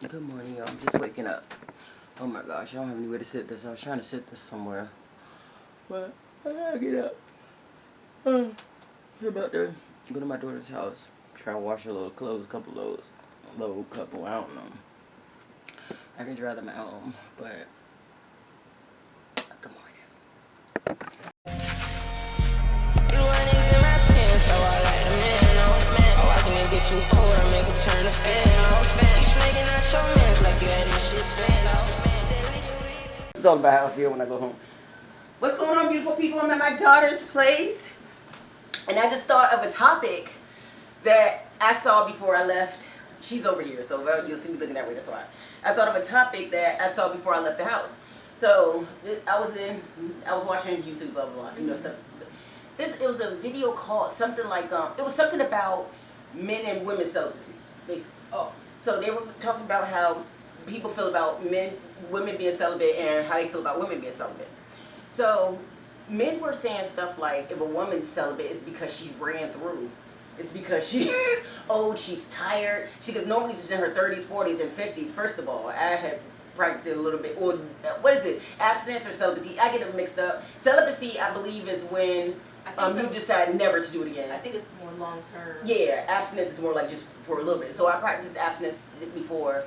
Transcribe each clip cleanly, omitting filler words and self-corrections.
Good morning, y'all. I'm just waking up. Oh my gosh, I don't have anywhere to sit this. I was trying to sit this somewhere. But I gotta get up. I'm about to go to my daughter's house. Try to wash her little clothes, couple loads. Load, couple, I don't know. I can dry them at home, but good morning. It's all about how I feel when I go home. What's going on, beautiful people? I'm at my daughter's place, and I just thought of a topic that I saw before I left. She's over here, so you'll see me looking that way. That's why I thought of a topic that I saw before I left the house. So I was watching YouTube, blah blah blah, stuff. It was a video called something like it was something about men and women celibacy, basically. Oh, so they were talking about how people feel about women being celibate, and how they feel about women being celibate. So men were saying stuff like, if a woman's celibate, it's because she's ran through. It's because she's old, she's tired. Because normally she's in her 30s, 40s, and 50s. First of all, I had practiced it a little bit. Or what is it? Abstinence or celibacy? I get them mixed up. Celibacy, I believe, is when you decide never to do it again. I think it's more long term. Yeah, abstinence is more like just for a little bit. So I practiced abstinence before.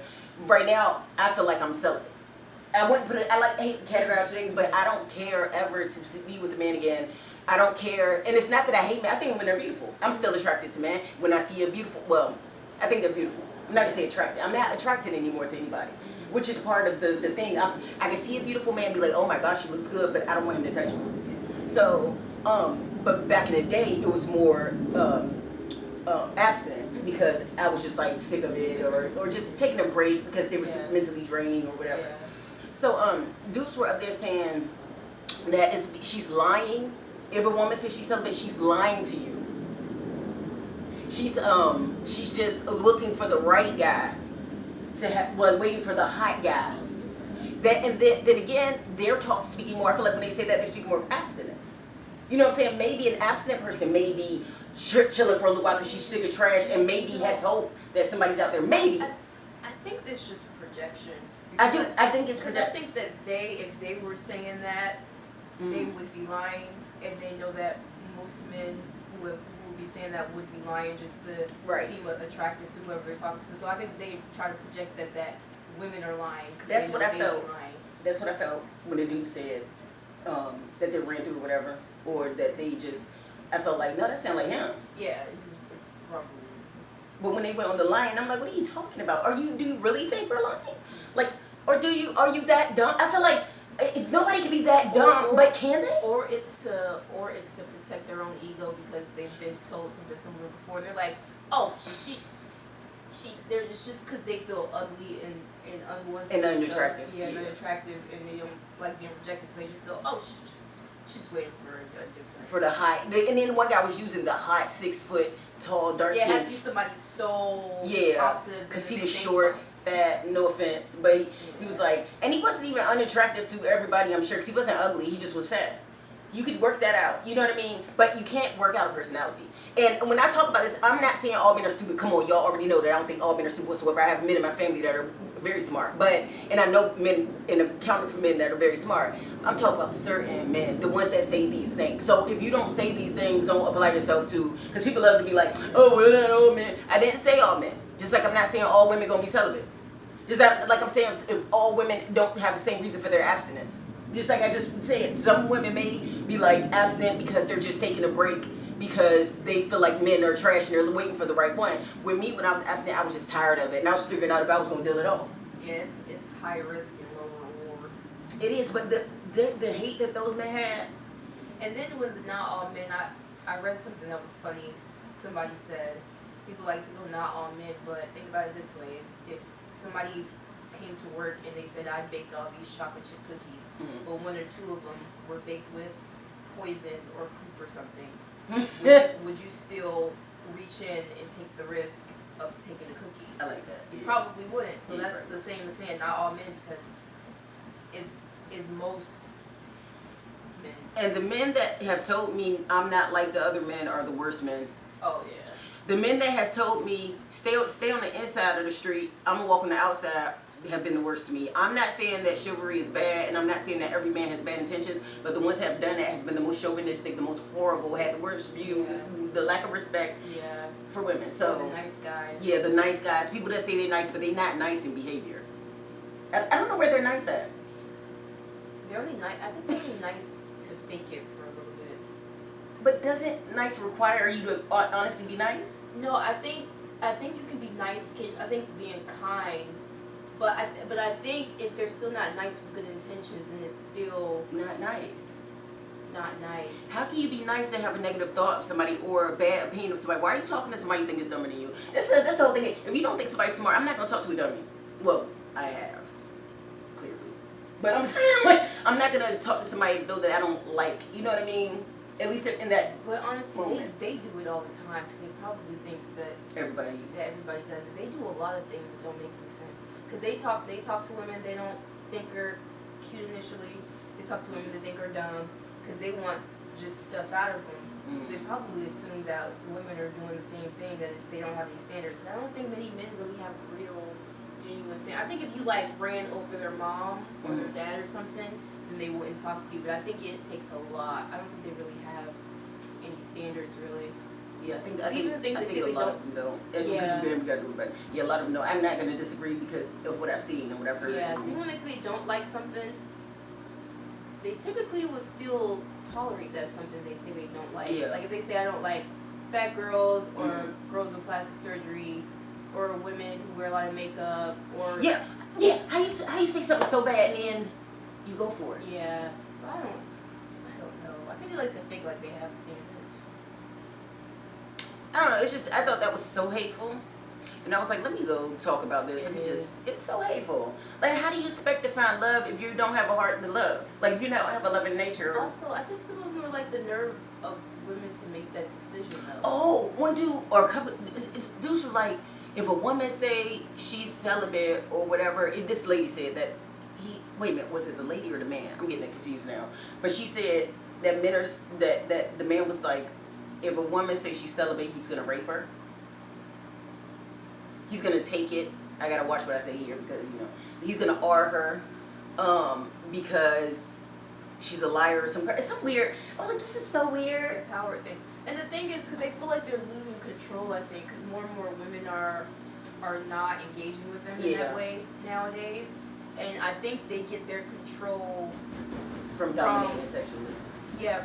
Right now, I feel like I'm celibate. I wouldn't put it. I hate categorize things, but I don't care ever to be with a man again. I don't care, and it's not that I hate men. I think women are beautiful. I'm still attracted to men when I see a beautiful. Well, I think they're beautiful. I'm not gonna say attracted. I'm not attracted anymore to anybody, which is part of the thing. I can see a beautiful man and be like, oh my gosh, he looks good, but I don't want him to touch me. So, but back in the day, it was more abstinent because I was just like sick of it, or just taking a break because they were too mentally draining or whatever. Yeah. So, dudes were up there saying that she's lying. If a woman says she's celibate, she's lying to you. She's just looking for the right guy waiting for the hot guy. Then again, they're speaking more. I feel like when they say that, they're speaking more of abstinence. You know what I'm saying? Maybe an abstinent person may be chilling for a little while because she's sick of trash, and maybe has hope that somebody's out there. Maybe. I think it's just projection. I think it's projection. I think that if they were saying that, they would be lying, and they know that most men who would be saying that would be lying just to seem attracted to whoever they're talking to. So I think they try to project that women are lying. That's what I felt. That's what I felt when the dude said that they ran through or whatever, or that they just. I felt like, no, that sounded like him. Yeah, it's just probably. But when they went on the line, I'm like, what are you talking about? Do you really think we're lying? Like, are you that dumb? I feel like nobody can be that dumb, but can they? Or it's to protect their own ego because they've been told something similar before. They're like, oh, it's just because they feel ugly and unwanted and unattractive. Yeah, and unattractive, and they don't like being rejected, so they just go, oh, she's waiting for a different. For the hot, and then one guy was using the hot 6 foot tall, dark skin. Yeah, it has to be somebody so opposite. Because he was short, fat, no offense, but he was like, and he wasn't even unattractive to everybody, I'm sure, because he wasn't ugly, he just was fat. You could work that out, you know what I mean? But you can't work out a personality. And when I talk about this, I'm not saying all men are stupid. Come on, y'all already know that I don't think all men are stupid whatsoever. I have men in my family that are very smart, and I know men and have counted for men that are very smart. I'm talking about certain men, the ones that say these things. So if you don't say these things, don't apply yourself to, because people love to be like, oh, well, not all men. I didn't say all men. Just like I'm not saying all women gonna be celibate. Just like I'm saying if all women don't have the same reason for their abstinence. Just like I just said, some women may be like abstinent because they're just taking a break because they feel like men are trash and they're waiting for the right one. With me, when I was abstinent, I was just tired of it, and I was figuring out if I was going to deal at all. Yeah, it's high risk and low reward. It is, but the hate that those men had. And then with not all men, I read something that was funny. Somebody said, people like to go not all men, but think about it this way. If somebody came to work and they said, I baked all these chocolate chip cookies, but 1 or 2 of them were baked with poison or poop or something, would you still reach in and take the risk of taking the cookie? I like that. You probably wouldn't. So that's the same as saying not all men, because is most men. And the men that have told me I'm not like the other men are the worst men. Oh yeah. The men that have told me stay on the inside of the street, I'm gonna walk on the outside, have been the worst to me. I'm not saying that chivalry is bad, and I'm not saying that every man has bad intentions, but the ones that have done that have been the most chauvinistic, the most horrible, had the worst view, the lack of respect for women. So the nice guys. Yeah, the nice guys. People that say they're nice, but they're not nice in behavior. I don't know where they're nice at. They're only nice. I think they're only nice to fake it for a little bit. But doesn't nice require you to honestly be nice? No, I think you can be nice, kids. I think being kind, but I think if they're still not nice with good intentions, and it's still not nice. Not nice. How can you be nice and have a negative thought of somebody or a bad opinion of somebody? Why are you talking to somebody you think is dumber than you? That's the whole thing. If you don't think somebody's smart, I'm not gonna talk to a dummy. Well, I have, clearly, but I'm saying like I'm not gonna talk to somebody though that I don't like. You know what I mean? At least in that. But honestly, moment. they do it all the time. So they probably think that everybody does it. They do a lot of things that don't make any sense. Because they talk to women they don't think are cute initially. They talk to women they think are dumb because they want just stuff out of them. Mm-hmm. So they probably assume that women are doing the same thing, that they don't have any standards. I don't think many men really have real, genuine standards. I think if you like ran over their mom or their dad or something, then they wouldn't talk to you. But I think it takes a lot. I don't think they really have any standards really. Yeah, I think even the things they say a lot of them don't. And because we gotta do it, but yeah, a lot of them don't. I'm not gonna disagree because of what I've seen and what I've heard. Yeah, even when they say they don't like something, they typically will still tolerate that something they say they don't like. Yeah. Like if they say I don't like fat girls or girls with plastic surgery or women who wear a lot of makeup or yeah. How you say something so bad and then you go for it? Yeah. So I don't know. I think they like to fake like they have standards. I don't know. It's just I thought that was so hateful. And I was like, let me go talk about this. It's so hateful. Like, how do you expect to find love if you don't have a heart to love? Like, if you don't have a loving nature. Also, I think some of them are like the nerve of women to make that decision, though. Oh, one dude or a couple, dudes were like, if a woman say she's celibate or whatever, this lady said that wait a minute, was it the lady or the man? I'm getting confused now. But she said that that the man was like, if a woman says she's celibate, he's gonna rape her. He's gonna take it. I gotta watch what I say here because he's gonna R her, because she's a liar or something. It's so weird. I was like, this is so weird. The power thing, and the thing is, because they feel like they're losing control. I think because more and more women are not engaging with them in that way nowadays, and I think they get their control from dominating sexually. Yeah,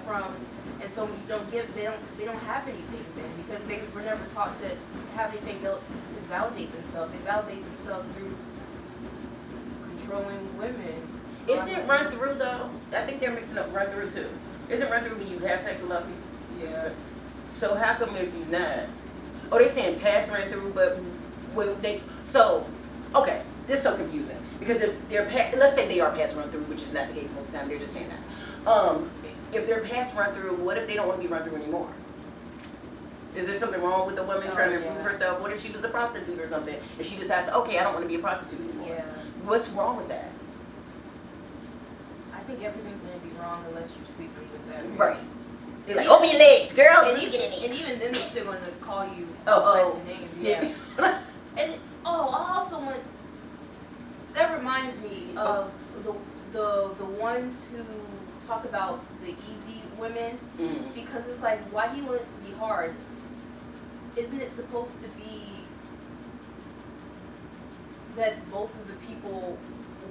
and so they don't have anything then because they were never taught to have anything else to validate themselves. They validate themselves through controlling women. So Isn't run through though? I think they're mixing up run through too. Isn't run through when you have sex with other people? Yeah. So how come if you're not? Oh, they saying pass run through, but okay, this is so confusing because if they're let's say they are past run through, which is not the case most of the time. They're just saying that. If they're past run through, what if they don't want to be run through anymore? Is there something wrong with the woman trying to improve herself? What if she was a prostitute or something and she decides, okay, I don't want to be a prostitute anymore? Yeah. What's wrong with that? I think everything's going to be wrong unless you're sleeping with that. Right. They're like, open your legs, girl. And even then, they're still going to call you all types of names. Yeah. And I also want. That reminds me of the ones who talk about the easy women because it's like, why do you want it to be hard? Isn't it supposed to be that both of the people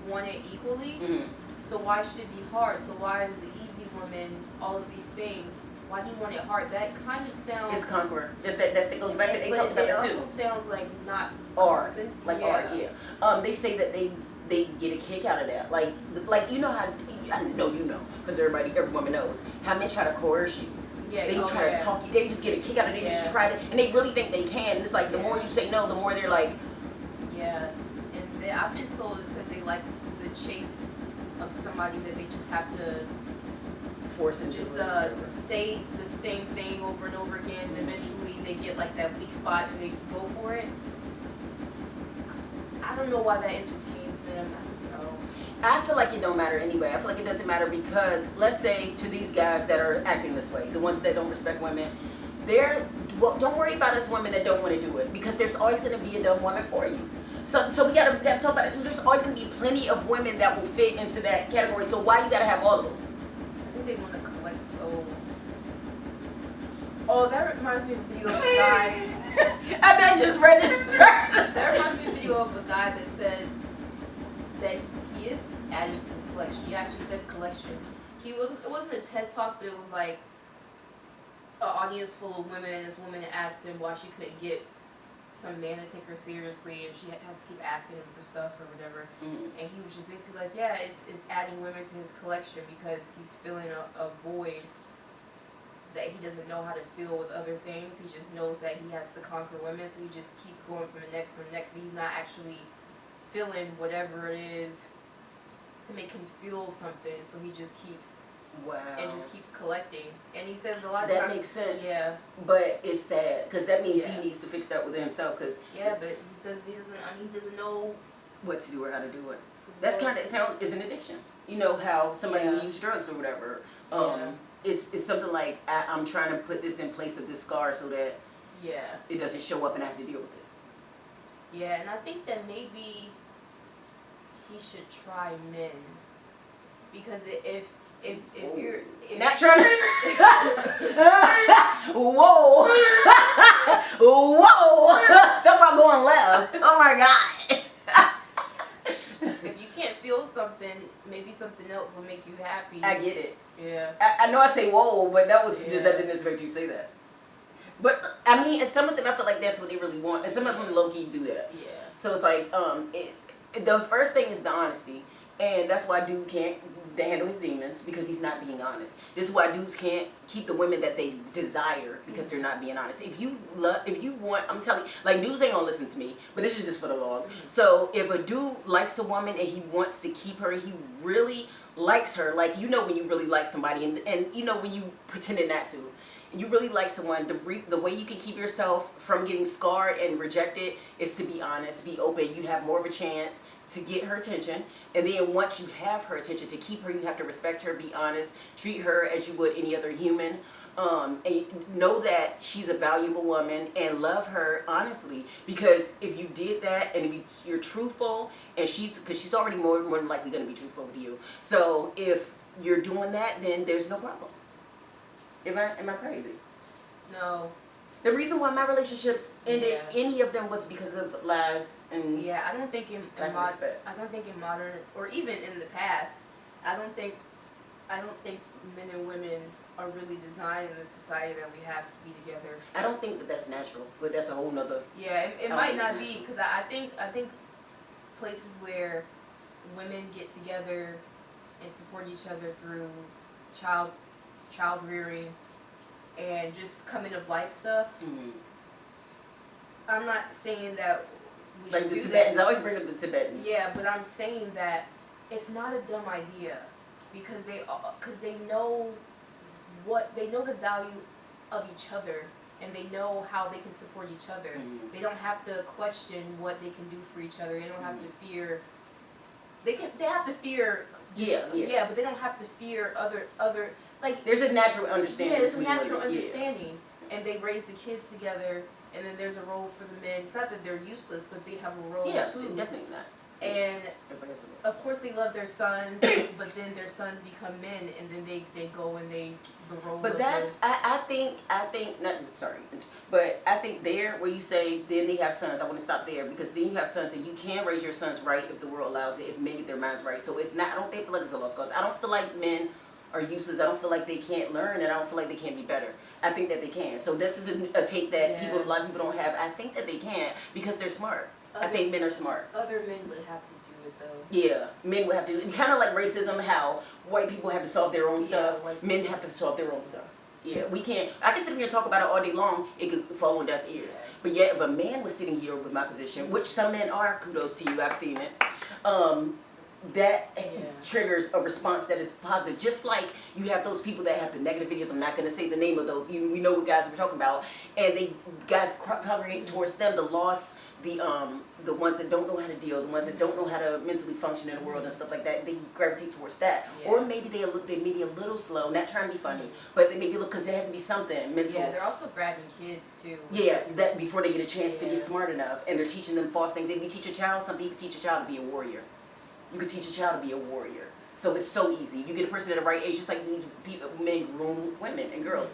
want it equally? So why should it be hard? So why is the easy woman all of these things? Why do you want it hard? That kind of sounds. It's conqueror. That goes back to they talked about that too. It also sounds like not art, they say that they get a kick out of that. Like you know how I know you know because every woman knows how men try to coerce you. Yeah, they try to talk you. They just get a kick out of it. They just try to, and they really think they can. And it's like the more you say no, the more they're like. Yeah, and I've been told it's because they like the chase of somebody that they just have to force and just say the same thing over and over again. And eventually, they get like that weak spot and they go for it. I don't know why that entertains them. I don't know. I feel like it don't matter anyway. I feel like it doesn't matter because let's say to these guys that are acting this way, the ones that don't respect women, well, don't worry about us women that don't want to do it, because there's always going to be a dumb woman for you. So we gotta talk about it. So there's always going to be plenty of women that will fit into that category. So why you got to have all of them? I think they want to collect souls. Oh, that reminds me of a video of a guy. I done just registered. That reminds me of a video of a guy that said that he is adding to his collection. He actually said collection. It wasn't a TED talk, but it was like an audience full of women, and this woman asked him why she couldn't get some man to take her seriously, and she has to keep asking him for stuff or whatever. And he was just basically like, yeah, it's adding women to his collection because he's filling a void that he doesn't know how to fill with other things. He just knows that he has to conquer women, so he just keeps going from the next, but he's not actually filling whatever it is to make him feel something, so he just keeps and just keeps collecting. And he says a lot of that times, makes sense. Yeah, but it's sad because that means Yeah. he needs to fix that within himself. Because yeah, but he says he doesn't. I mean, he doesn't know what to do or how to do it. That's kind of, it sounds, is an addiction. You know how somebody Yeah. will use drugs or whatever. Yeah. It's something like I'm trying to put this in place of this scar so that Yeah. it doesn't show up and I have to deal with it. Yeah, and I think that maybe he should try men, because if you're Not trying to. Whoa. Whoa. Talk about going left. Oh my God. if you can't feel something, maybe something else will make you happy. I get it. Yeah. I know I say whoa, but that was just, Yeah. I didn't expect you to say that. But I mean, and some of them I feel like that's what they really want, and some of them low key do that. Yeah. So it's like, the first thing is the honesty, and that's why dude can't handle his demons, because he's not being honest. This is why dudes can't keep the women that they desire, because they're not being honest. If you want, I'm telling you, like, dudes ain't gonna listen to me, but this is just for the log. So if a dude likes a woman and he wants to keep her, he really likes her, like, you know when you really like somebody, and you know when you pretended not to. You really like someone, the way you can keep yourself from getting scarred and rejected is to be honest, be open. You have more of a chance to get her attention, and then once you have her attention, to keep her, you have to respect her, be honest, treat her as you would any other human, and know that she's a valuable woman, and love her honestly, because if you did that, and if you're truthful, and because she's already more than likely going to be truthful with you, so if you're doing that, then there's no problem. Am I crazy? No. The reason why my relationships ended, Yeah. any of them, was because of lies and Yeah, I don't think in lack of modern, respect. I don't think in modern, or even in the past, I don't think men and women are really designed in the society that we have to be together. I don't think that that's natural, but that's a whole nother. Yeah, it don't might think it's not be, natural. because I think places where women get together and support each other through child rearing and just coming of life stuff. Mm-hmm. I'm not saying that we Like should the do Tibetans, that. I always bring up the Tibetans. Yeah, but I'm saying that it's not a dumb idea, because they know the value of each other, and they know how they can support each other. Mhm. They don't have to question what they can do for each other. They don't have to fear. They have to fear. Yeah. But they don't have to fear other like. There's a natural understanding. Yeah, there's a between natural women. Yeah. understanding, and they raise the kids together. And then there's a role for the men. It's not that they're useless, but they have a role Yeah, too. definitely not. And Everybody has a role. of course they love their sons, but then their sons become men, and then they go and the role. But of that's, I think not, sorry, but I think there where you say then they have sons, I want to stop there, because then you have sons, and you can raise your sons right if the world allows it, if maybe their mind's right. So it's not, I don't feel like it's a lost cause. I don't feel like men are useless. I don't feel like they can't learn, and I don't feel like they can't be better. I think that they can. So this is a take that Yeah. a lot of people don't have. I think that they can, because they're smart. I think men are smart. Other men would have to do it though. Yeah, men would have to. Kind of like racism, how white people have to solve their own Yeah, stuff. like- Men have to solve their own stuff. Yeah, we can't. I can sit here and talk about it all day long. It could fall on deaf ears. Yeah. But yet, if a man was sitting here with my position, which some men are, kudos to you, I've seen it. that triggers a response that is positive. Just like you have those people that have the negative videos. I'm not going to say the name of those. We know what guys we're talking about, and they guys congregate towards them. The lost, the ones that don't know how to deal, the ones that don't know how to mentally function in the world and stuff like that. They gravitate towards that, or maybe they may be a little slow, not trying to be funny, but they maybe look because there has to be something mental. Yeah, they're also grabbing kids too. Yeah, that before they get a chance to get smart enough, and they're teaching them false things. If you teach a child something, you can teach a child to be a warrior. You can teach a child to be a warrior. So it's so easy. You get a person at the right age, just like these people, men groom women and girls.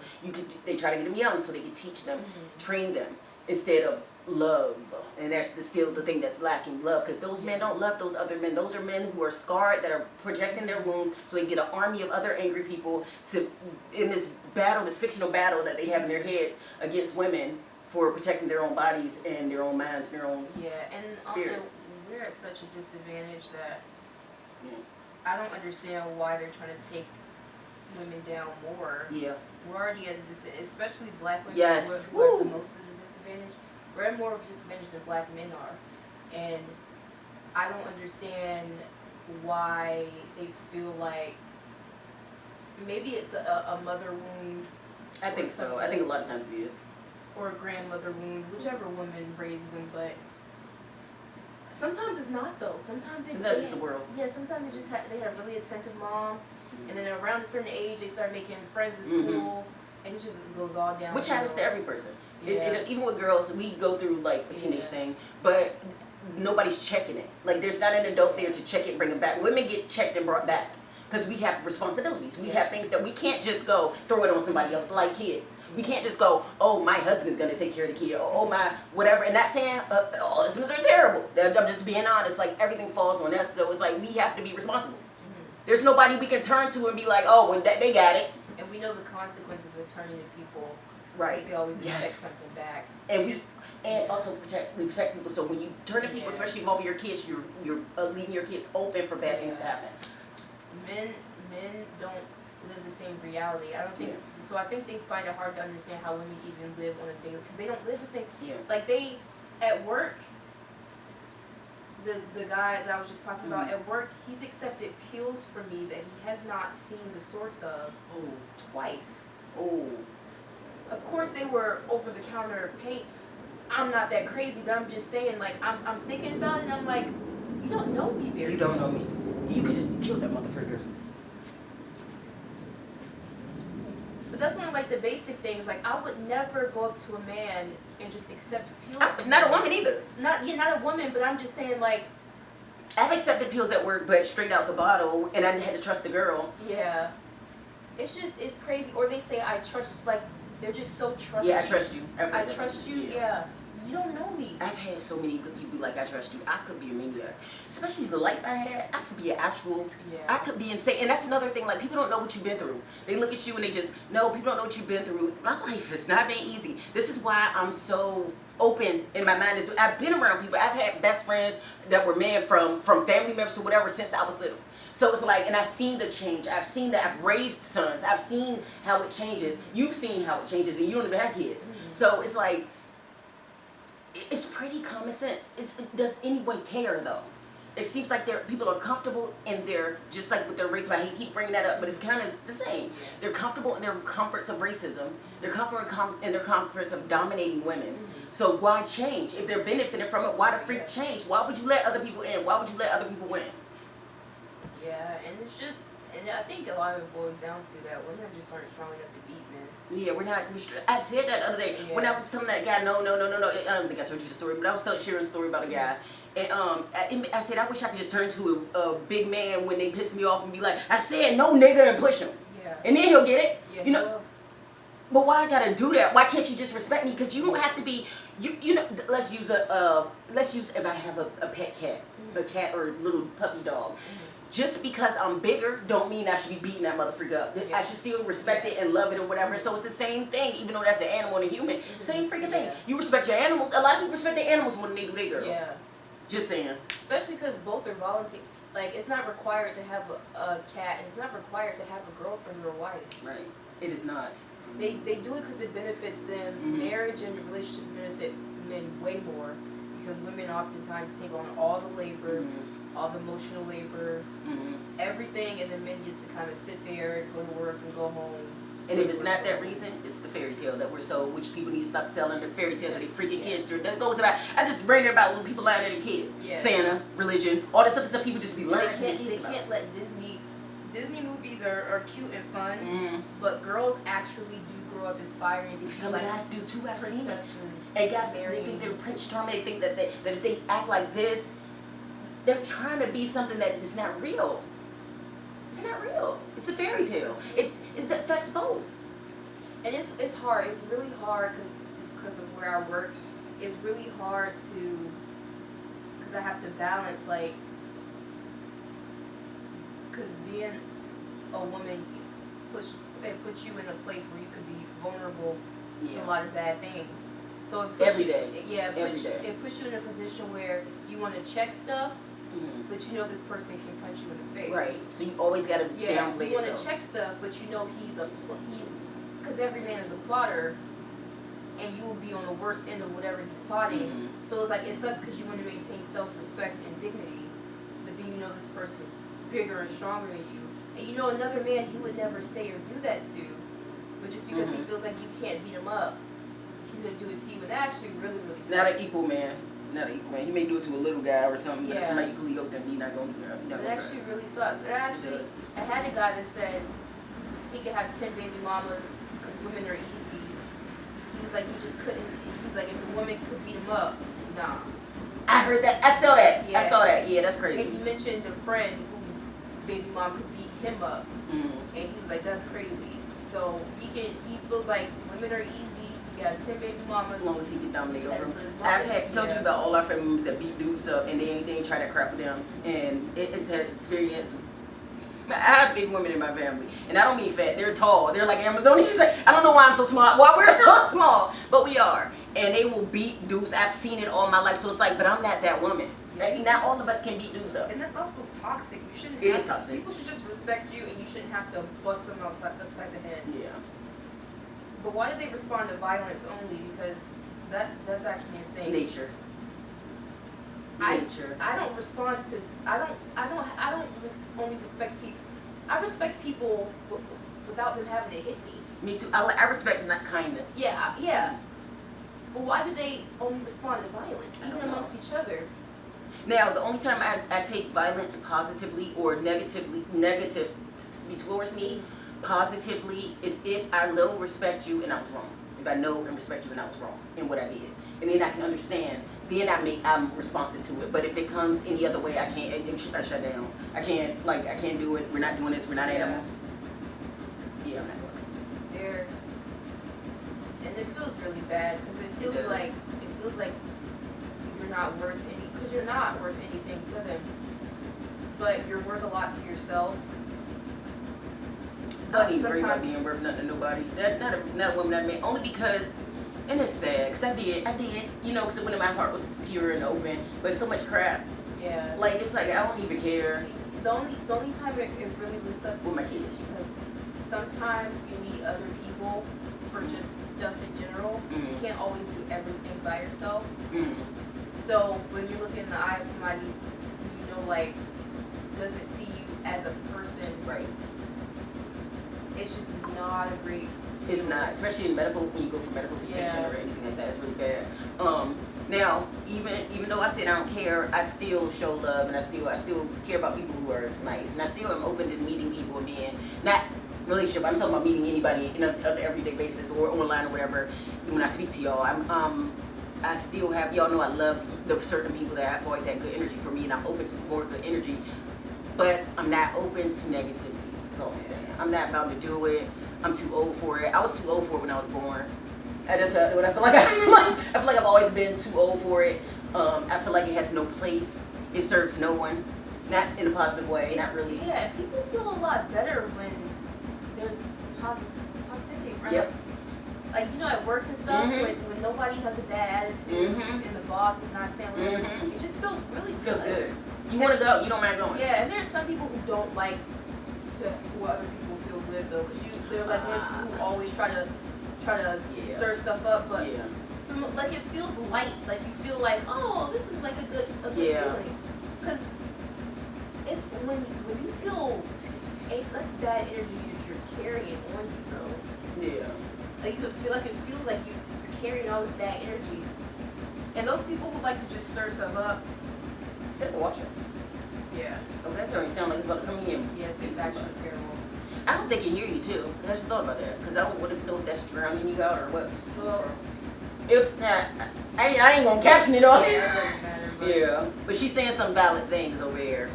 They try to get them young so they can teach them, train them, instead of love. And that's still the thing that's lacking, love. Because those men don't love those other men. Those are men who are scarred, that are projecting their wounds, so they get an army of other angry people in this battle, this fictional battle that they have in their heads against women for protecting their own bodies and their own minds, their own spirits. We're at such a disadvantage that I don't understand why they're trying to take women down more. Yeah. We're already at a disadvantage, especially black women. Yes. Who are the most of the disadvantage. We're at more of a disadvantage than black men are. And I don't understand why they feel like maybe it's a mother wound. I think so. I think a lot of times it is. Or a grandmother wound, whichever woman raised them, but sometimes it's not though. Sometimes it's the world. Yeah, sometimes they have really attentive mom, and then around a certain age they start making friends at school, and it just goes all down. Which happens to every person. Yeah. Even with girls, we go through like a teenage thing, but nobody's checking it. Like there's not an adult there to check it and bring it back. Women get checked and brought back because we have responsibilities. We have things that we can't just go throw it on somebody else, like kids. We can't just go, oh, my husband's going to take care of the kid, or oh, my whatever. And not saying, oh, husbands are terrible. I'm just being honest. Like, everything falls on us. So it's like we have to be responsible. There's nobody we can turn to and be like, oh, well, they got it. And we know the consequences of turning to people. Right. They always expect something back. And also we protect people. So when you turn to people, especially involving your kids, you're leaving your kids open for bad things to happen. Men don't live the same reality. I don't think so. I think they find it hard to understand how women even live on a daily, because they don't live the same. Like they at work. The guy that I was just talking about at work, he's accepted pills from me that he has not seen the source of twice. Of course they were over the counter paint. I'm not that crazy, but I'm just saying, like I'm thinking about it and I'm like, you don't know me very well. You don't know me. You could have killed that motherfucker. But that's one of like the basic things. Like I would never go up to a man and just accept pills. Not a woman either. Not a woman, but I'm just saying like. I've accepted pills at work, but straight out the bottle, and I had to trust the girl. Yeah. It's crazy. Or they say I trust, like they're just so trusting. Yeah, I trust you. I trust you. Yeah. You don't know me. I've had so many good people like I trust you. I could be a maniac. Especially the life I had, I could be an actual, I could be insane. And that's another thing, like people don't know what you've been through. They look at you and they just, no, people don't know what you've been through. My life has not been easy. This is why I'm so open in my mind. I've been around people. I've had best friends that were men from family members or whatever since I was little. So it's like, and I've seen the change. I've seen that. I've raised sons. I've seen how it changes. You've seen how it changes and you don't even have kids. So it's like, it's pretty common sense. Does anyone care though? It seems like people are comfortable in their, just like with their race. I keep bringing that up, but it's kind of the same. They're comfortable in their comforts of racism. They're comfortable in their comforts of dominating women. So why change? If they're benefiting from it, why the freak change? Why would you let other people in? Why would you let other people win? Yeah, and it's just, and I think a lot of it boils down to that women just aren't strong enough to beat men. Yeah, we're not. I said that the other day when I was telling that guy, no. I don't think I told you the story, but I was sharing a story about a guy. And I said, I wish I could just turn to a big man when they piss me off and be like, I said no nigga and push him. Yeah. And then he'll get it. Yeah, you know. But why I gotta do that? Why can't you just respect me? Because you don't have to be. You know. Let's use if I have a pet cat, a cat or a little puppy dog. Just because I'm bigger don't mean I should be beating that motherfucker up. I should still respect it and love it or whatever. So it's the same thing, even though that's the animal and the human. Same freaking thing. You respect your animals. A lot of people respect their animals more than they do their girl. Yeah. Just saying. Especially because both are volunteer. Like, it's not required to have a cat, and it's not required to have a girlfriend or a wife. Right. It is not. They do it because it benefits them. Marriage and relationship benefit men way more because women oftentimes take on all the labor. all the emotional labor, everything, and the men get to kind of sit there, go to work, and go home. And if it's not that reason, it's the fairy tale that we're sold, which people need to stop telling the fairy tale to their freaking kids. That goes about, I just bring it about when people lying to their kids. Yeah. Santa, religion, all this other stuff people just be learning to their kids They about. can't let Disney movies are cute and fun, but girls actually do grow up aspiring to some be like guys do too, I've seen it. princesses. And guys, they think they're Prince Charming, they think that if they act like this, they're trying to be something that is not real. It's not real. It's a fairy tale. It affects both. And it's hard. It's really hard because of where I work. It's really hard because I have to balance because being a woman puts you in a place where you could be vulnerable to a lot of bad things. So it puts Every day. It puts you in a position where you want to check stuff, but you know this person can punch you in the face. Right. So you always got to downplay you yourself. want to check stuff, but you know he's because every man is a plotter, and you will be on the worst end of whatever he's plotting. So it's like it sucks because you want to maintain self-respect and dignity, but then you know this person's bigger and stronger than you, and you know another man he would never say or do that to, but just because he feels like you can't beat him up, he's gonna do it to you, and that actually really sucks. Not an equal man. Not an equal man. He may do it to a little guy or something, but if somebody equally yoked him, he's not going to. It actually really sucks. I had a guy that said he could have 10 baby mamas because women are easy. He was like, you just couldn't. He's like, if a woman could beat him up, nah. I heard that. I saw that. Yeah. I saw that. Yeah, that's crazy. And he mentioned a friend whose baby mom could beat him up, and he was like, that's crazy. So he feels like women are easy. You got 10 baby mamas. As long as he can dominate over them. I've told you about all our family members that beat dudes up and they ain't try to crap with them. And it's had experience. I have big women in my family. And I don't mean fat. They're tall. They're like Amazonians. I don't know why I'm so small. Why we're so small. But we are. And they will beat dudes. I've seen it all my life. So it's like, but I'm not that woman. Not all of us can beat dudes up. And that's also toxic. You shouldn't. It is toxic. People should just respect you, and you shouldn't have to bust them upside the head. Yeah. But why do they respond to violence only? Because that's actually insane. Nature. I don't respond to. I don't only respect people. I respect people without them having to hit me. Me too. I respect not kindness. Yeah. But why do they only respond to violence, even amongst each other? Now, the only time I take violence positively or negative towards me positively is if I know and respect you and I was wrong. If I know and respect you and I was wrong in what I did. And then I can understand. Then I'm responsive to it. But if it comes any other way, I can't. I shut down. I can't do it. We're not doing this. We're not animals. Yeah, I'm not doing it. And it feels really bad because it feels like you're not worth because you're not worth anything to them. But you're worth a lot to yourself. I don't even worry about being worth nothing to nobody. Not a woman, not a man. Only because, and it's sad, because I did, you know, because when my heart was pure and open, but so much crap. Yeah. Like, it's like, I don't even care. The only time it really sucks with my kids is because sometimes you need other people for just stuff in general. You can't always do everything by yourself. So when you're looking in the eye of somebody who you know, like, doesn't see you as a person, right? It's just not a great. It's not, especially in medical, when you go for medical protection or anything like that. It's really bad. Now, even though I said I don't care, I still show love and I still care about people who are nice, and I still am open to meeting people and being not relationship. I'm talking about meeting anybody on an everyday basis or online or whatever. When I speak to y'all, I still have, y'all know I love the certain people that have always had good energy for me, and I'm open to more good energy. But I'm not open to negativity. That's all I'm saying. I'm not about to do it. I'm too old for it. I was too old for it when I was born. I feel like I feel like I've always been too old for it. I feel like it has no place. It serves no one. Not in a positive way. Not really. Yeah, people feel a lot better when there's positivity, right? Yep. Like, you know, at work and stuff, when nobody has a bad attitude and the boss is not saying anything, it just feels really good. Feels good. You want to go, you don't mind going. Yeah, and there's some people who don't like who other people feel good though, because they're like ones who always try to stir stuff up, but like it feels light, like you feel like, oh, this is like a good feeling, because when you feel less bad energy that you're carrying on you, bro. Yeah. Like you feel like it feels like you're carrying all this bad energy. And those people who like to just stir stuff up. Set the washer. Yeah. Oh, that don't sound like it's about to come in. Yes, it's actually terrible. I hope they can hear you too. Cause I just thought about that. Cause I don't want to know if that's drowning you out or what. Well, if not, I ain't gonna caption it all. Yeah, it doesn't matter. But Yeah, but she's saying some valid things over there.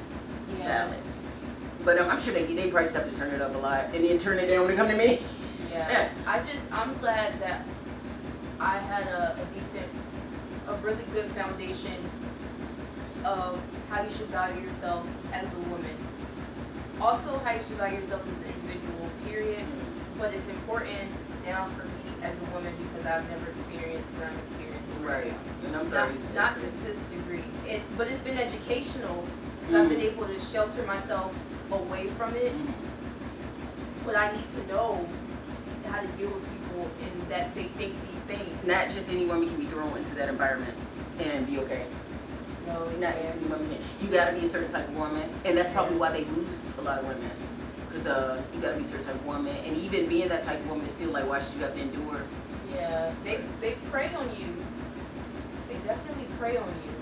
Yeah. Valid. But I'm sure they probably just have to turn it up a lot and then turn it down when they come to me. Yeah. I'm glad that I had a really good foundation of how you should value yourself as a woman. Also, how you should value yourself as an individual, period. But it's important now for me as a woman because I've never experienced what I'm experiencing Right. And I'm sorry. Not to this degree. But it's been educational because I've been able to shelter myself away from it. But I need to know how to deal with people and that they think these things. Not just any woman can be thrown into that environment and be okay. No, Not just any woman can. You gotta be a certain type of woman, and that's probably why they lose a lot of women. Cause you gotta be a certain type of woman, and even being that type of woman is still like, why should you have to endure? Yeah, they prey on you. They definitely prey on you,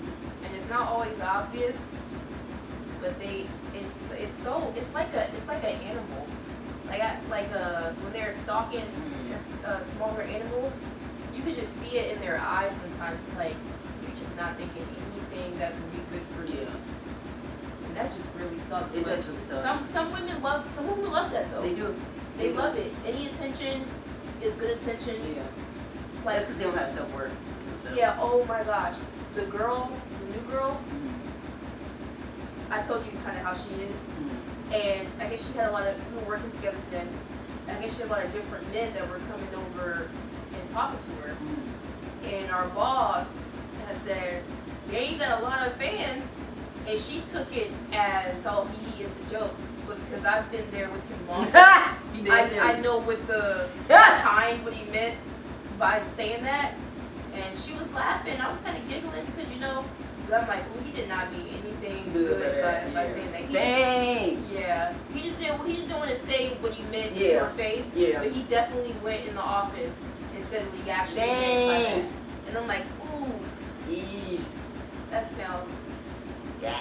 and it's not always obvious, but it's like an animal. When they're stalking a smaller animal, you can just see it in their eyes sometimes. It's like you're just not thinking anything that would be good for you, and that just really sucks. It does really suck. Some women love that though. They do. They love it. Any attention is good attention. Yeah. Like, that's because they don't have self-worth. Yeah. Oh my gosh, the new girl. I told you kind of how she is. And I guess she had we were working together today. I guess she had a lot of different men that were coming over and talking to her. And our boss has said, yeah, you got a lot of fans. And she took it as, oh, it's a joke. But because I've been there with him longer, I know what what he meant by saying that. And she was laughing. I was kind of giggling because, but I'm like, well, he did not mean anything good by saying that. Dang. Yeah. He just didn't want to say what he meant to her face. Yeah. But he definitely went in the office and said what he actually meant by that. And I'm like, ooh. That sounds. Yeah.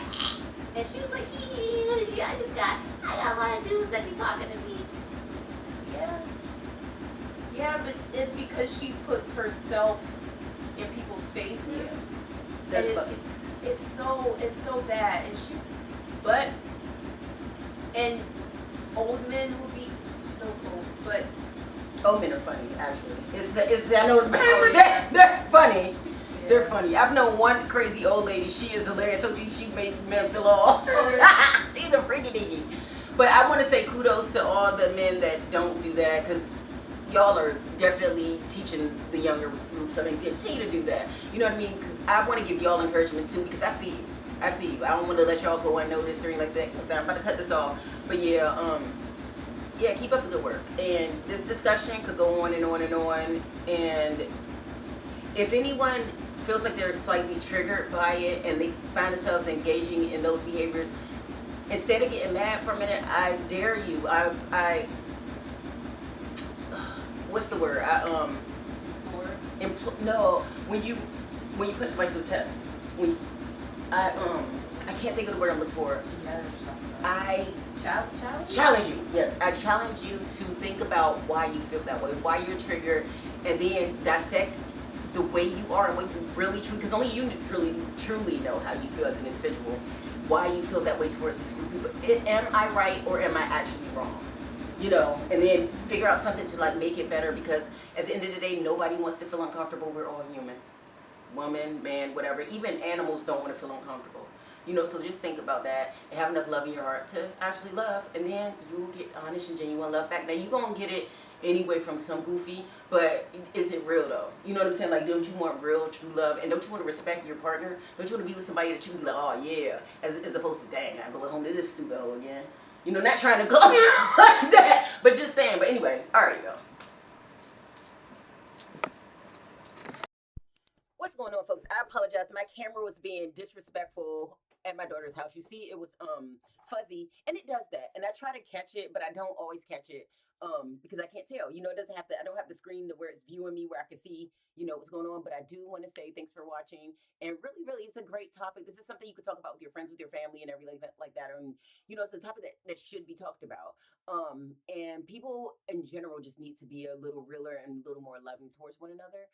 And she was like, I got a lot of dudes that be talking to me. Yeah. Yeah, but it's because she puts herself in people's faces. Yeah. It's so bad, and old men will be but old men are funny actually. I know it's bad, but they're funny. Yeah. They're funny. I've known one crazy old lady. She is hilarious. I told you she made men feel all. She's a freaky diggy. But I want to say kudos to all the men that don't do that because y'all are definitely teaching the younger groups. I mean, continue to do that. You know what I mean? Because I want to give y'all encouragement too because I see you. I don't want to let y'all go unnoticed or anything like that. I'm about to cut this off. But yeah, keep up the good work. And this discussion could go on and on and on. And if anyone feels like they're slightly triggered by it and they find themselves engaging in those behaviors, instead of getting mad for a minute, I dare you. What's the word? No, when you put somebody to a test. I can't think of the word I'm looking for. I challenge you. Yes, I challenge you to think about why you feel that way, why you're triggered, and then dissect the way you are and what you really truly, because only you truly know how you feel as an individual, why you feel that way towards these group of people. Am I right or am I actually wrong? And then figure out something to make it better because at the end of the day, nobody wants to feel uncomfortable. We're all human. Woman, man, whatever. Even animals don't want to feel uncomfortable. So just think about that and have enough love in your heart to actually love, and then you'll get honest and genuine love back. Now you're gonna get it anyway from some goofy, but is it real though? You know what I'm saying? Like, don't you want real, true love? And don't you want to respect your partner? Don't you want to be with somebody that you be like, oh yeah, as opposed to, dang, I go home to this stupid hoe again. Not trying to go like that, but just saying. But anyway, all right, y'all. What's going on, folks? I apologize. My camera was being disrespectful at my daughter's house. You see, it was fuzzy, and it does that. And I try to catch it, but I don't always catch it because I can't tell. You know, it doesn't have to. I don't have the screen to where it's viewing me where I can see, you know, what's going on. But I do want to say thanks for watching, and really, really, it's a great topic. This is something you could talk about with your friends, with your family, and everything like that. And you know, it's a topic that should be talked about. And people in general just need to be a little realer and a little more loving towards one another,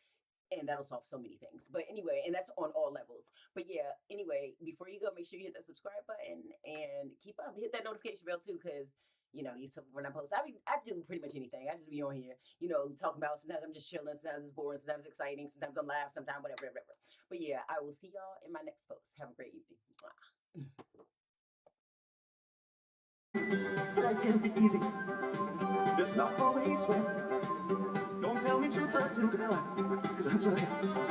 and that'll solve so many things. But anyway, and that's on all levels. But yeah, anyway, before you go, make sure you hit that subscribe button and keep up. Hit that notification bell too, because you know, you when I post, I do pretty much anything. I just be on here, you know, talking about. Sometimes I'm just chilling, sometimes it's boring, sometimes it's exciting, sometimes I'm laughing, sometimes whatever. But yeah, I will see y'all in my next post. Have a great evening. Life can be easy. It's not always well. Don't tell me truth, that's new girl. 'Cause I'm so